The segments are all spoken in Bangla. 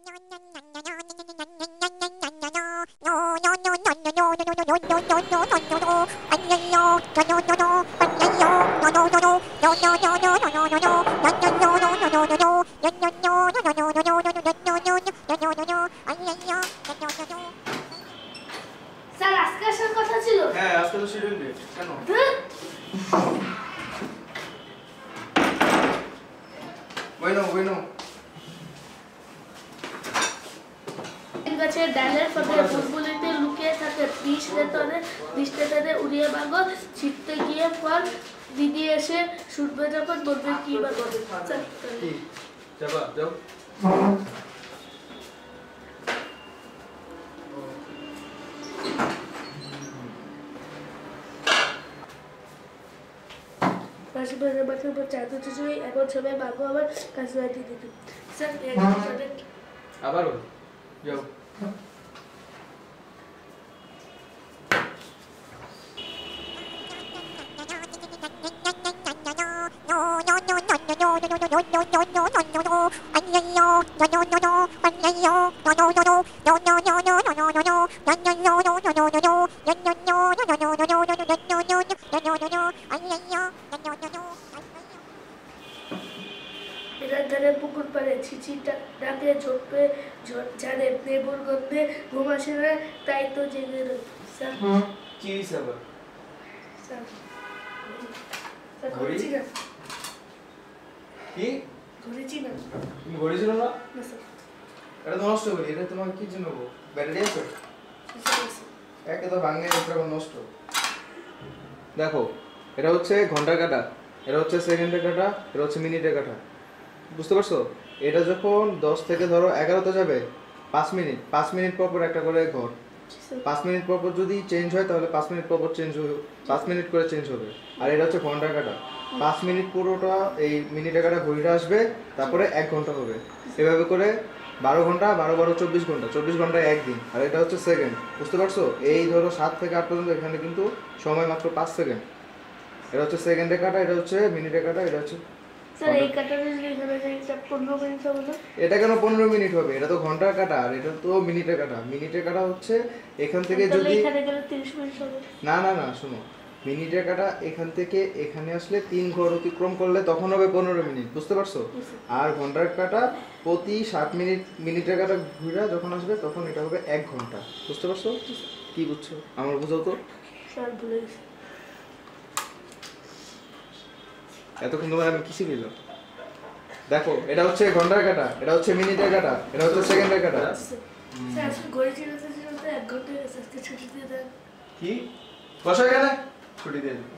স্যার আজকে আসার কথা ছিল। হ্যাঁ আজকে তো শিডিউল ডেট। কেন? Bueno. গাছের ডালের ফাঁকে বুলবুলিতে লুকিয়ে থাকে বৃষ্টিতে উড়িয়ে ভাগো ছিটতে গিয়ে ফল দিদি এসে শুনবে যখন বলবে কি বা বলবে। যাও বাসের উপর চাদর চুচুই এখন সবাই ভাগো আবার কাছে বাড়ি দিদি। স্যার আবারও যাও। পুকুর পাড়ে ছিচিটা রাতে ঝোপে ঝাড়ে নেবুর গন্ধে ঘুম আসে না তাই তো জেগে স্যার কি আবার স্যার ঘড়ি না কি ঘুরেছি না তুমি ঘড়ি ছিল না? না স্যার এটা তো নষ্ট করি। এটা তোমার কি জন্য ব্যাটারি আছে? একে তো ভাঙে এটা নষ্ট। দেখো এটা হচ্ছে ঘন্টার কাঁটা, এটা হচ্ছে সেকেন্ডের কাঁটা, এটা হচ্ছে মিনিটের কাঁটা। বুঝতে পারছো? এটা যখন 10 থেকে ধরো 11তে যাবে 5 মিনিট পর পর একটা করে ঘর। 5 মিনিট পর পর যদি চেঞ্জ হয় তাহলে 5 মিনিট পর পর চেঞ্জ হবে, 5 মিনিট করে চেঞ্জ হবে। আর এটা হচ্ছে ঘন্টার কাঁটা। 5 মিনিট পুরোটা এই মিনিটের কাঁটা ঘড়িটা আসবে, তারপরে 1 ঘন্টা হবে। এভাবে করে 12 ঘন্টা, 12 24 ঘন্টা, 24 ঘন্টায় একদিন। আর এটা হচ্ছে সেকেন্ড। বুঝতে পারছো? এই ধরো 7 থেকে 8 পর্যন্ত এখানে কিন্তু সময় মাত্র 5 সেকেন্ড। এটা হচ্ছে সেকেন্ডের কাঁটা, এটা হচ্ছে মিনিটের কাঁটা, এটা হচ্ছে স্যার এই কাটাটা যদি এখানে যাই 15 মিনিট হবে না? এটা কেন 15 মিনিট হবে? এটা তো ঘন্টার কাঁটা আর এটা তো মিনিটের কাঁটা। মিনিটের কাঁটা হচ্ছে এখান থেকে যদি এখানে গেলে 30 মিনিট হবে। না শোনো, মিনিটের কাঁটা এখান থেকে এখানে আসলে 3 ঘর অতিক্রম করলে তখন হবে 15 মিনিট। বুঝতে পারছো? আর ঘন্টার কাঁটা প্রতি 7 মিনিট মিনিটের কাঁটা ঘুরে যখন আসবে তখন এটা হবে 1 ঘন্টা। বুঝতে পারছো? কি বুঝছো? আমার বুঝাও তো। স্যার ভুলে গেছি। এতক্ষণ তোমার আমি কি শিখিলাম? দেখো এটা হচ্ছে ঘন্টার কাঁটা, এটা হচ্ছে মিনিটের কাঁটা, এটা হচ্ছে সেকেন্ডের কাঁটা। স্যার আজকে ঘড়ি চিনাতে 1 ঘন্টা আজকে ছুটি দিয়ে দেন। কি বসো এখানে, ছুটি দিয়ে দেব।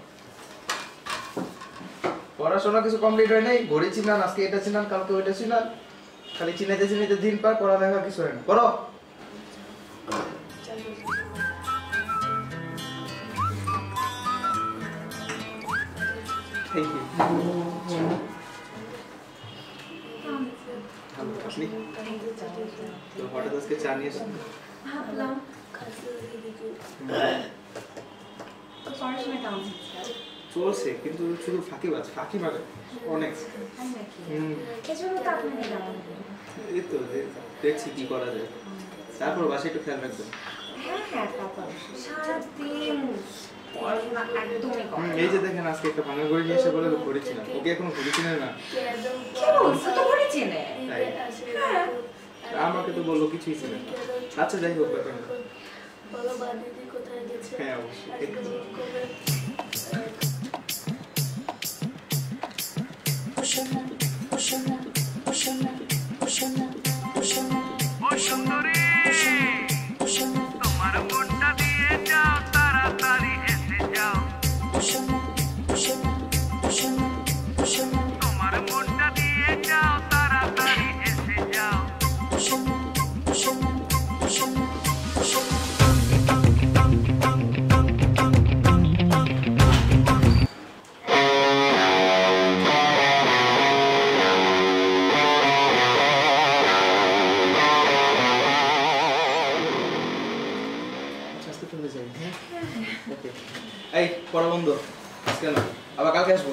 পড়াশোনা কিছু কমপ্লিট হয় নাই? ঘড়ি চিনান, আজকে এটা চিনান, কালকে ওইটা চিনান, খালি চিনাইতে দিন পার, পড়ালেখা কিছু হয় না। পড়ো। Thank you. আপনি তো হঠাৎ আজকে চা নিয়ে এসেছেন? ভাবলাম পড়াশোনা কেমন চলছে, কিন্তু শুধু ফাঁকি মারে অনেক। এজন্য তো আপনাকে যাওয়া এই তো দেখছি কি করা যায়। তারপর বাসায় একটু খেয়াল রাখবেন। হ্যাঁ তারপর সারাদিন পড়াশোনা একদমই কম। এই যে দেখেন আজকে একটা ভাঙা ঘড়ি নিয়ে এসে বলে ঘড়ি চিনা। ওকে এখনো ঘড়ি চিনে না। কি বলছো? তো ঘড়ি চেনে। আমাকে তো বললো কিছুই চিনে না। আচ্ছা যাই হোক, ব্যাপার না। বলো বা দিদি কোথায় গেছে? হ্যাঁ অবশ্যই। তোমার মনটা দিয়ে যাও, তাড়াতাড়ি এসে যাও। তোমার মনটা দিয়ে যাও, তাড়াতাড়ি এসে যাও। এই পড়া বন্ধ আজকে না, আবার কালকে আসবো।